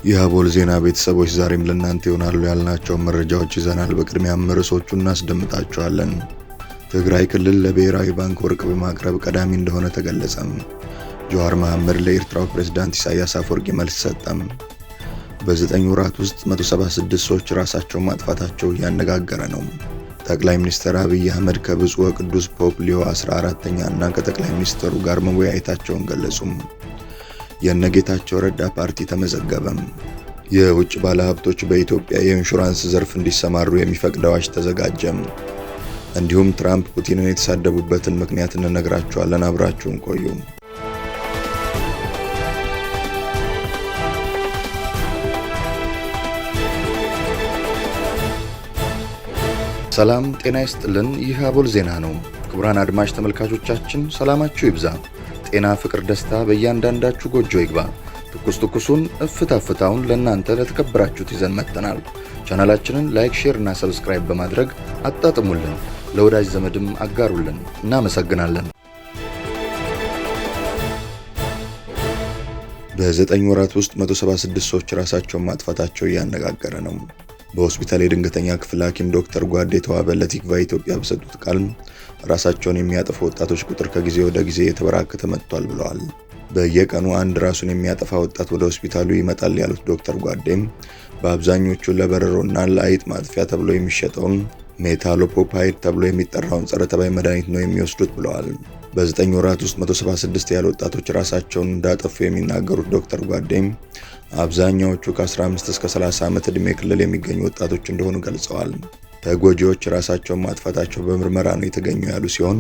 የአቦል ዜና ቤተሰቦች ዛሬም ለእናንተ ይሆናሉ ያልናቸው መረጃዎች ይዘናል። በቅድሚያም ርዕሶቹን እናስደምጣቸዋለን። ትግራይ ክልል ለብሔራዊ ባንክ ወርቅ በማቅረብ ቀዳሚ እንደሆነ ተገለጸ። ጀዋር መሐመድ ለኤርትራው ፕሬዝዳንት ኢሳያስ አፈወርቂ መልስ ሰጠም። በ9 ወራት ውስጥ 176 ሰዎች ራሳቸውን ማጥፋታቸው እያነጋገረ ነው። ጠቅላይ ሚኒስትር አብይ አህመድ ከብፁዕ ወቅዱስ ፖፕ ሊዮ 14ኛ እና ከጠቅላይ ሚኒስትሩ ጋር መወያየታቸውን ገለጹም። የነጌታቸው ረዳ ፓርቲ ተመዘገበም። የውጭ ባለሀብቶች በኢትዮጵያ የኢንሹራንስ ዘርፍ እንዲሰማሩ የሚፈቅድ አዋጅ ተዘጋጀም። እንዲሁም ትራምፕ ፑቲንን የተሳደቡበትን ምክንያት እንነግራችኋለን። አብራችሁን ቆዩ። ሰላም ጤና ይስጥልን። ይህ አቦል ዜና ነው። ክቡራን አድማጭ ተመልካቾቻችን ሰላማችሁ ይብዛ፣ ጤና፣ ፍቅር፣ ደስታ በእያንዳንዳችሁ ጎጆ ይግባ። ትኩሱን እፍታውን ለእናንተ ለተከበራችሁት ይዘን መጥተናል። ቻናላችንን ላይክ፣ ሼር እና ሰብስክራይብ በማድረግ አጣጥሙልን፣ ለወዳጅ ዘመድም አጋሩልን። እናመሰግናለን። በ9 ወራት ውስጥ 176 ሰዎች ራሳቸውን ማጥፋታቸው እያነጋገረ ነው። በሆስፒታል የድንገተኛ ክፍል ሐኪም ዶክተር ጓዴ ተዋበ ለቲክቫ ኢትዮጵያ በሰጡት ቃል ራሳቸውን የሚያጠፉ ወጣቶች ቁጥር ከጊዜ ወደ ጊዜ የተበራከተ መጥቷል ብለዋል። በየቀኑ አንድ ራሱን የሚያጠፋ ወጣት ወደ ሆስፒታሉ ይመጣል ያሉት ዶክተር ጓዴም በአብዛኞቹ ለበረሮና ለአይጥ ማጥፊያ ተብሎ የሚሸጠውን ሜታሎፖፓይድ ተብሎ የሚጠራውን ጸረ ተባይ መድኃኒት ነው የሚወስዱት ብለዋል። በ9 ወራት ውስጥ 176 ያህል ወጣቶች ራሳቸውን እንዳጠፉ የሚናገሩት ዶክተር ጓዴም አብዛኛዎቹ ከ15 እስከ 30 ዓመት ዕድሜ ክልል የሚገኙ ወጣቶች እንደሆኑ ገልጸዋል። ተጎጂዎች ራሳቸውን ማጥፋታቸው በምርመራ ነው የተገኘው ያሉ ሲሆን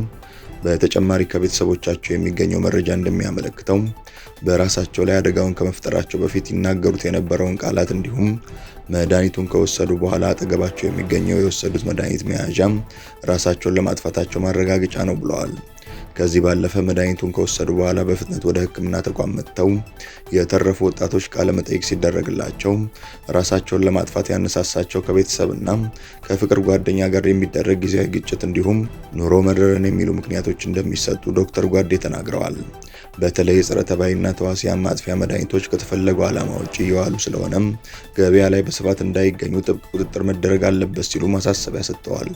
በተጨማሪ ከቤተሰቦቻቸው የሚገኘው መረጃ እንደሚያመለክተው በራሳቸው ላይ አደጋውን ከመፍጠራቸው በፊት ይናገሩት የነበረውን ቃላት እንዲሁም መድኃኒቱን ከወሰዱ በኋላ አጠገባቸው የሚገኘው የወሰዱት መድኃኒት መያዣም ራሳቸውን ለማጥፋታቸው ማረጋገጫ ነው ብለዋል። ከዚህ ባለፈ መድኃኒቱን ከወሰዱ በኋላ በፍጥነት ወደ ሕክምና ተቋም መጥተው የተረፉ ወጣቶች ቃለ መጠይቅ ሲደረግላቸው ራሳቸውን ለማጥፋት ያነሳሳቸው ከቤተሰብና ከፍቅር ጓደኛ ጋር የሚደረግ ጊዜያዊ ግጭት እንዲሁም ኑሮ መረረን የሚሉ ምክንያቶች እንደሚሰጡ ዶክተር ጓዴ ተናግረዋል። በተለይ የጸረ ተባይና ተዋሲያን ማጥፊያ መድኃኒቶች ከተፈለገው ዓላማ ውጪ እየዋሉ ስለሆነም ገበያ ላይ በስፋት እንዳይገኙ ጥብቅ ቁጥጥር መደረግ አለበት ሲሉ ማሳሰቢያ ሰጥተዋል።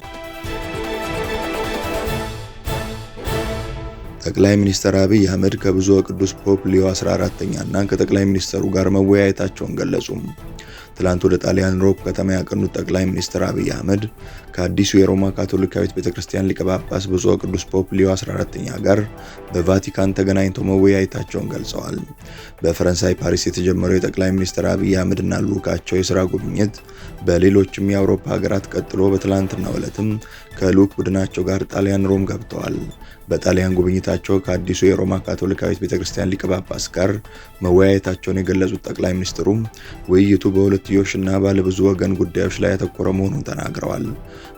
ጠቅላይ ሚኒስትር አብይ አህመድ ከብፁዕ ወቅዱስ ፖፕ ሊዮ 14ኛ እና ከጠቅላይ ሚኒስትሩ ጋር መወያየታቸውን ገለጹ። ትላንት ወደ ጣሊያን ሮም ከተማ ያቀኑት ጠቅላይ ሚኒስትር አብይ አህመድ ከአዲሱ የሮማ ካቶሊካዊት ቤተክርስቲያን ሊቀ ጳጳስ ብፁዕ ወቅዱስ ፖፕ ሊዮ 14ኛ ጋር በቫቲካን ተገናኝተው መወያየታቸውን ገልጸዋል። በፈረንሳይ ፓሪስ የተጀመረው የጠቅላይ ሚኒስትር አብይ አህመድ እና ልዑካቸው የሥራ ጉብኝት በሌሎችም የአውሮፓ ሀገራት ቀጥሎ በትላንትናው ዕለትም ከልዑክ ቡድናቸው ጋር ጣሊያን ሮም ገብተዋል። በጣሊያን ጉብኝታቸው ከአዲሱ የሮማ ካቶሊካዊት ቤተክርስቲያን ሊቀ ጳጳስ ጋር መወያየታቸውን የገለጹት ጠቅላይ ሚኒስትሩ ውይይቱ በሁለትዮሽና ባለብዙ ወገን ጉዳዮች ላይ ያተኮረ መሆኑን ተናግረዋል።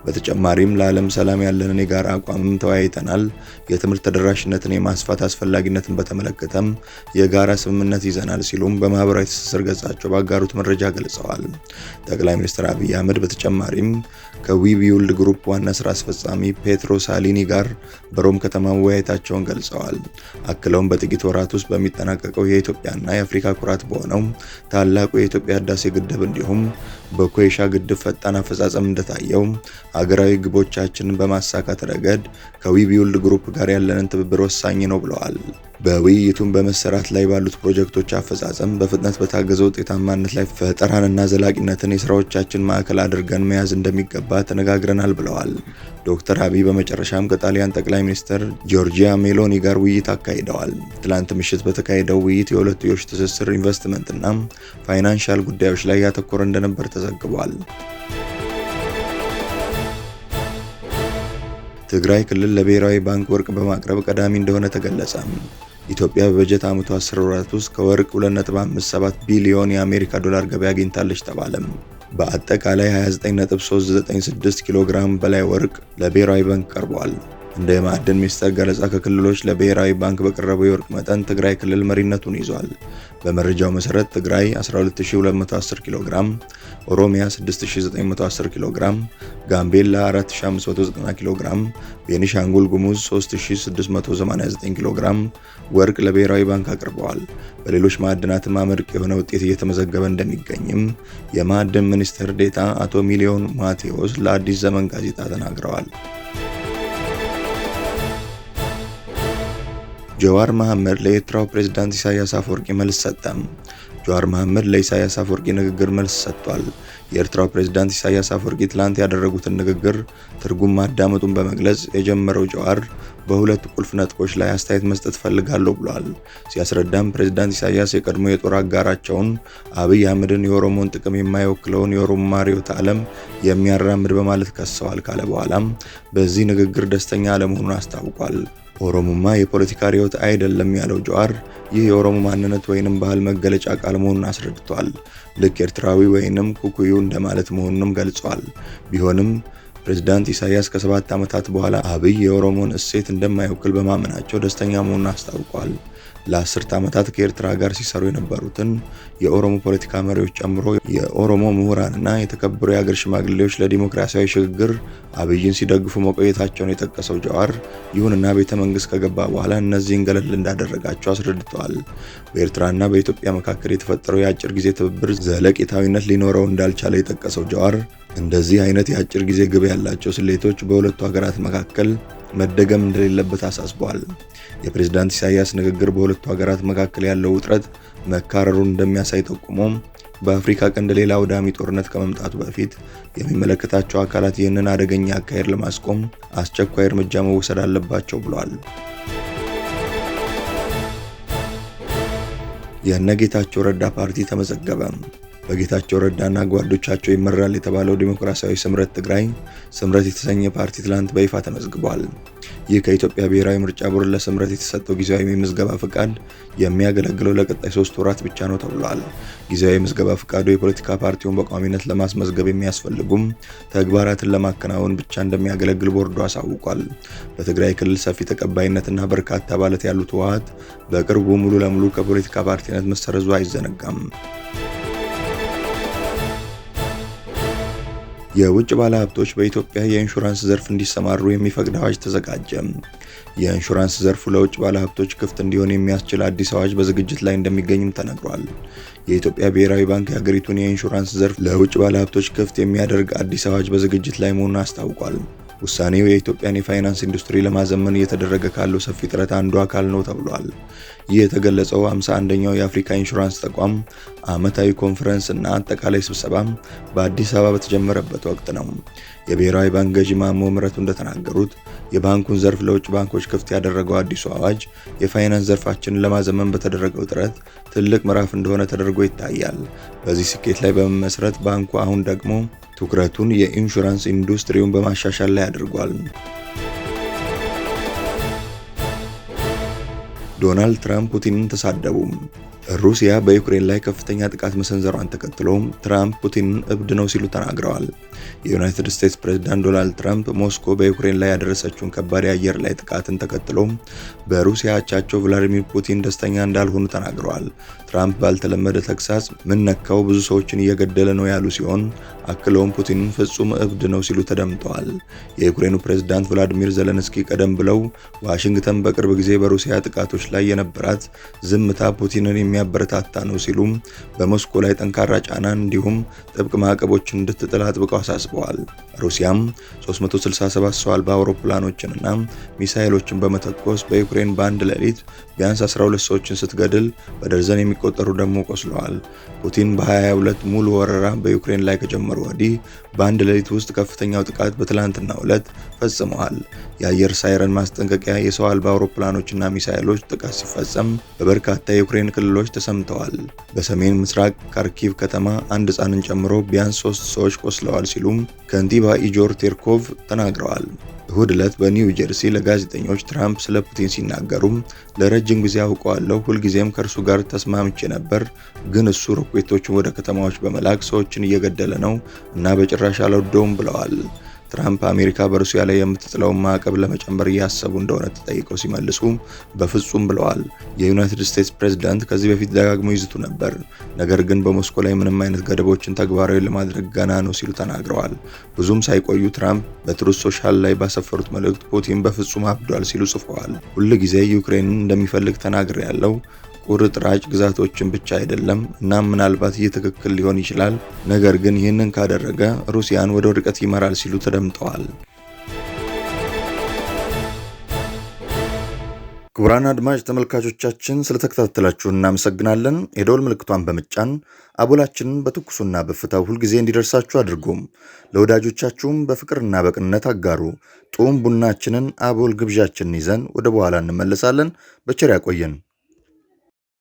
በተጨማሪም ለዓለም ሰላም ያለንን የጋራ አቋምም ተወያይተናል። የትምህርት ተደራሽነትን የማስፋት አስፈላጊነትን በተመለከተም የጋራ ስምምነት ይዘናል ሲሉም በማህበራዊ ትስስር ገጻቸው ባጋሩት መረጃ ገልጸዋል። ጠቅላይ ሚኒስትር አብይ አህመድ በተጨማሪም ከዊቢውልድ ግሩፕ ዋና ስራ አስፈጻሚ ፔትሮ ሳሊኒ ጋር በሮም ከተማ መወያየታቸውን ገልጸዋል። አክለውም በጥቂት ወራት ውስጥ በሚጠናቀቀው የኢትዮጵያና የአፍሪካ ኩራት በሆነው ታላቁ የኢትዮጵያ ህዳሴ ግድብ እንዲሁም በኮይሻ ግድብ ፈጣን አፈጻጸም እንደታየው ሀገራዊ ግቦቻችንን በማሳካት ረገድ ከዊቢውልድ ግሩፕ ጋር ያለንን ትብብር ወሳኝ ነው ብለዋል። በውይይቱም በመሰራት ላይ ባሉት ፕሮጀክቶች አፈጻጸም በፍጥነት በታገዘ ውጤታማነት ላይ ፈጠራንና ዘላቂነትን የስራዎቻችን ማዕከል አድርገን መያዝ እንደሚገባ ተነጋግረናል ብለዋል። ዶክተር አብይ በመጨረሻም ከጣሊያን ጠቅላይ ሚኒስትር ጆርጂያ ሜሎኒ ጋር ውይይት አካሂደዋል። ትላንት ምሽት በተካሄደው ውይይት የሁለትዮሽ ትስስር፣ ኢንቨስትመንትና ፋይናንሻል ጉዳዮች ላይ ያተኮረ እንደነበር ተዘግቧል። ትግራይ ክልል ለብሔራዊ ባንክ ወርቅ በማቅረብ ቀዳሚ እንደሆነ ተገለጸ። ኢትዮጵያ በበጀት ዓመቱ 10 ወራት ውስጥ ከወርቅ 2.57 ቢሊዮን የአሜሪካ ዶላር ገቢ አግኝታለች ተባለም። በአጠቃላይ 29.396 ኪሎ ግራም በላይ ወርቅ ለብሔራዊ ባንክ ቀርቧል። እንደ የማዕድን ሚኒስቴር ገለጻ ከክልሎች ለብሔራዊ ባንክ በቀረበው የወርቅ መጠን ትግራይ ክልል መሪነቱን ይዟል። በመረጃው መሰረት ትግራይ 12210 ኪሎ ግራም፣ ኦሮሚያ 6910 ኪሎ ግራም፣ ጋምቤላ 4590 ኪሎ ግራም፣ ቤኒሻንጉል ጉሙዝ 3689 ኪሎ ግራም ወርቅ ለብሔራዊ ባንክ አቅርበዋል። በሌሎች ማዕድናትም አመርቂ የሆነ ውጤት እየተመዘገበ እንደሚገኝም የማዕድን ሚኒስትር ዴኤታ አቶ ሚሊዮን ማቴዎስ ለአዲስ ዘመን ጋዜጣ ተናግረዋል። ጀዋር መሐመድ ለኤርትራው ፕሬዝዳንት ኢሳያስ አፈወርቂ መልስ ሰጠ። ጀዋር መሐመድ ለኢሳያስ አፈወርቂ ንግግር መልስ ሰጥቷል። የኤርትራው ፕሬዝዳንት ኢሳያስ አፈወርቂ ትላንት ያደረጉትን ንግግር ትርጉም ማዳመጡን በመግለጽ የጀመረው ጀዋር በሁለት ቁልፍ ነጥቦች ላይ አስተያየት መስጠት ፈልጋለሁ ብሏል። ሲያስረዳም ፕሬዝዳንት ኢሳያስ የቀድሞ የጦር አጋራቸውን አብይ አህመድን የኦሮሞን ጥቅም የማይወክለውን የኦሮሞ ርዕዮተ ዓለም የሚያራምድ በማለት ከሰዋል ካለ በኋላም በዚህ ንግግር ደስተኛ አለመሆኑን አስታውቋል። ኦሮሞማ የፖለቲካ ርዕዮት አይደለም ያለው ጀዋር ይህ የኦሮሞ ማንነት ወይንም ባህል መገለጫ ቃል መሆኑን አስረድቷል። ልክ ኤርትራዊ ወይንም ኩኩዩ እንደማለት መሆኑንም ገልጿል። ቢሆንም ፕሬዝዳንት ኢሳያስ ከ7 ዓመታት በኋላ አብይ የኦሮሞን እሴት እንደማይወክል በማመናቸው ደስተኛ መሆኑን አስታውቋል። ለ10 ዓመታት ከኤርትራ ጋር ሲሰሩ የነበሩትን የኦሮሞ ፖለቲካ መሪዎች ጨምሮ የኦሮሞ ምሁራንና የተከበሩ የሀገር ሽማግሌዎች ለዲሞክራሲያዊ ሽግግር አብይን ሲደግፉ መቆየታቸውን የጠቀሰው ጀዋር ይሁንና ቤተ መንግስት ከገባ በኋላ እነዚህን ገለል እንዳደረጋቸው አስረድተዋል። በኤርትራና በኢትዮጵያ መካከል የተፈጠረው የአጭር ጊዜ ትብብር ዘለቂታዊነት ሊኖረው እንዳልቻለ የጠቀሰው ጀዋር እንደዚህ አይነት የአጭር ጊዜ ግብ ያላቸው ስሌቶች በሁለቱ ሀገራት መካከል መደገም እንደሌለበት አሳስበዋል። የፕሬዝዳንት ኢሳያስ ንግግር በሁለቱ ሀገራት መካከል ያለው ውጥረት መካረሩን እንደሚያሳይ ጠቁሞም በአፍሪካ ቀንድ ሌላ አውዳሚ ጦርነት ከመምጣቱ በፊት የሚመለከታቸው አካላት ይህንን አደገኛ አካሄድ ለማስቆም አስቸኳይ እርምጃ መወሰድ አለባቸው ብለዋል። የነጌታቸው ረዳ ፓርቲ ተመዘገበ። በጌታቸው ረዳና ጓዶቻቸው ይመራል የተባለው ዲሞክራሲያዊ ስምረት ትግራይ ስምረት የተሰኘ ፓርቲ ትላንት በይፋ ተመዝግቧል። ይህ ከኢትዮጵያ ብሔራዊ ምርጫ ቦርድ ለስምረት የተሰጠው ጊዜያዊ ምዝገባ ፈቃድ የሚያገለግለው ለቀጣይ 3 ወራት ብቻ ነው ተብሏል። ጊዜያዊ ምዝገባ ፈቃዱ የፖለቲካ ፓርቲውን በቋሚነት ለማስመዝገብ የሚያስፈልጉም ተግባራትን ለማከናወን ብቻ እንደሚያገለግል ቦርዱ አሳውቋል። በትግራይ ክልል ሰፊ ተቀባይነትና በርካታ አባላት ያሉት ህወሓት በቅርቡ ሙሉ ለሙሉ ከፖለቲካ ፓርቲነት መሰረዙ አይዘነጋም። የውጭ ባለሀብቶች በኢትዮጵያ የኢንሹራንስ ዘርፍ እንዲሰማሩ የሚፈቅድ አዋጅ ተዘጋጀ። የኢንሹራንስ ዘርፉ ለውጭ ባለሀብቶች ክፍት እንዲሆን የሚያስችል አዲስ አዋጅ በዝግጅት ላይ እንደሚገኝም ተነግሯል። የኢትዮጵያ ብሔራዊ ባንክ የሀገሪቱን የኢንሹራንስ ዘርፍ ለውጭ ባለሀብቶች ክፍት የሚያደርግ አዲስ አዋጅ በዝግጅት ላይ መሆኑን አስታውቋል። ውሳኔው የኢትዮጵያን የፋይናንስ ኢንዱስትሪ ለማዘመን እየተደረገ ካለው ሰፊ ጥረት አንዱ አካል ነው ተብሏል። ይህ የተገለጸው 51ኛው የአፍሪካ ኢንሹራንስ ተቋም ዓመታዊ ኮንፈረንስ እና አጠቃላይ ስብሰባ በአዲስ አበባ በተጀመረበት ወቅት ነው። የብሔራዊ ባንክ ገዢ ማሞ ምህረቱ እንደተናገሩት የባንኩን ዘርፍ ለውጭ ባንኮች ክፍት ያደረገው አዲሱ አዋጅ የፋይናንስ ዘርፋችንን ለማዘመን በተደረገው ጥረት ትልቅ ምዕራፍ እንደሆነ ተደርጎ ይታያል። በዚህ ስኬት ላይ በመመስረት ባንኩ አሁን ደግሞ ትኩረቱን የኢንሹራንስ ኢንዱስትሪውን በማሻሻል ላይ አድርጓል። ዶናልድ ትራምፕ ፑቲንን ተሳደቡ። ሩሲያ በዩክሬን ላይ ከፍተኛ ጥቃት መሰንዘሯን ተከትሎ ትራምፕ ፑቲንን እብድ ነው ሲሉ ተናግረዋል። የዩናይትድ ስቴትስ ፕሬዝዳንት ዶናልድ ትራምፕ ሞስኮ በዩክሬን ላይ ያደረሰችውን ከባድ የአየር ላይ ጥቃትን ተከትሎ በሩሲያ አቻቸው ቭላዲሚር ፑቲን ደስተኛ እንዳልሆኑ ተናግረዋል። ትራምፕ ባልተለመደ ተግሳጽ ምን ነካው ብዙ ሰዎችን እየገደለ ነው ያሉ ሲሆን አክለውም ፑቲንን ፍጹም እብድ ነው ሲሉ ተደምጠዋል። የዩክሬኑ ፕሬዝዳንት ቮሎዲሚር ዜሌንስኪ ቀደም ብለው ዋሽንግተን በቅርብ ጊዜ በሩሲያ ጥቃቶች ላይ የነበራት ዝምታ ፑቲንን የሚያበረታታ ነው ሲሉ በሞስኮ ላይ ጠንካራ ጫና እንዲሁም ጥብቅ ማዕቀቦችን እንድትጥል አጥብቀው አሳስበዋል። ሩሲያም 367 ሰው አልባ አውሮፕላኖችንና ሚሳኤሎችን በመተኮስ በዩክሬን በአንድ ሌሊት ቢያንስ 12 ሰዎችን ስትገድል በደርዘን የሚቆጠሩ ደግሞ ቆስለዋል። ፑቲን በ2022 ሙሉ ወረራ በዩክሬን ላይ ከጀመሩ ወዲህ በአንድ ሌሊት ውስጥ ከፍተኛው ጥቃት በትላንትናው ዕለት ፈጽመዋል። የአየር ሳይረን ማስጠንቀቂያ፣ የሰው አልባ አውሮፕላኖችና ሚሳኤሎች ጥቃት ሲፈጸም በበርካታ የዩክሬን ክልሎች ተሰምተዋል። በሰሜን ምስራቅ ካርኪቭ ከተማ አንድ ሕፃንን ጨምሮ ቢያንስ 3 ሰዎች ቆስለዋል ሲሉም ከንቲባ ኢጆር ቴርኮቭ ተናግረዋል። እሁድ ዕለት በኒው ጀርሲ ለጋዜጠኞች ትራምፕ ስለ ፑቲን ሲናገሩ ለረጅም ጊዜ አውቀዋለሁ፣ ሁልጊዜም ከእርሱ ጋር ተስማምቼ ነበር፣ ግን እሱ ሮኬቶችን ወደ ከተማዎች በመላክ ሰዎችን እየገደለ ነው እና በጭራሽ አልወደውም ብለዋል። ትራምፕ አሜሪካ በሩሲያ ላይ የምትጥለውን ማዕቀብ ለመጨመር እያሰቡ እንደሆነ ተጠይቀው ሲመልሱ በፍጹም ብለዋል። የዩናይትድ ስቴትስ ፕሬዝዳንት ከዚህ በፊት ደጋግመው ይዝቱ ነበር፣ ነገር ግን በሞስኮ ላይ ምንም አይነት ገደቦችን ተግባራዊ ለማድረግ ገና ነው ሲሉ ተናግረዋል። ብዙም ሳይቆዩ ትራምፕ በትሩዝ ሶሻል ላይ ባሰፈሩት መልእክት ፑቲን በፍጹም አብዷል ሲሉ ጽፈዋል። ሁል ጊዜ ዩክሬንን እንደሚፈልግ ተናግሬያለሁ፣ ቁርጥራጭ ግዛቶችን ብቻ አይደለም። እናም ምናልባት ይህ ትክክል ሊሆን ይችላል፣ ነገር ግን ይህንን ካደረገ ሩሲያን ወደ ውድቀት ይመራል ሲሉ ተደምጠዋል። ክቡራን አድማጭ ተመልካቾቻችን ስለተከታተላችሁ እናመሰግናለን። የደወል ምልክቷን በመጫን አቦላችንን በትኩሱና በፍታው ሁልጊዜ እንዲደርሳችሁ አድርጉም። ለወዳጆቻችሁም በፍቅርና በቅንነት አጋሩ። ጡም ቡናችንን አቦል ግብዣችንን ይዘን ወደ በኋላ እንመለሳለን። በቸር ያቆየን።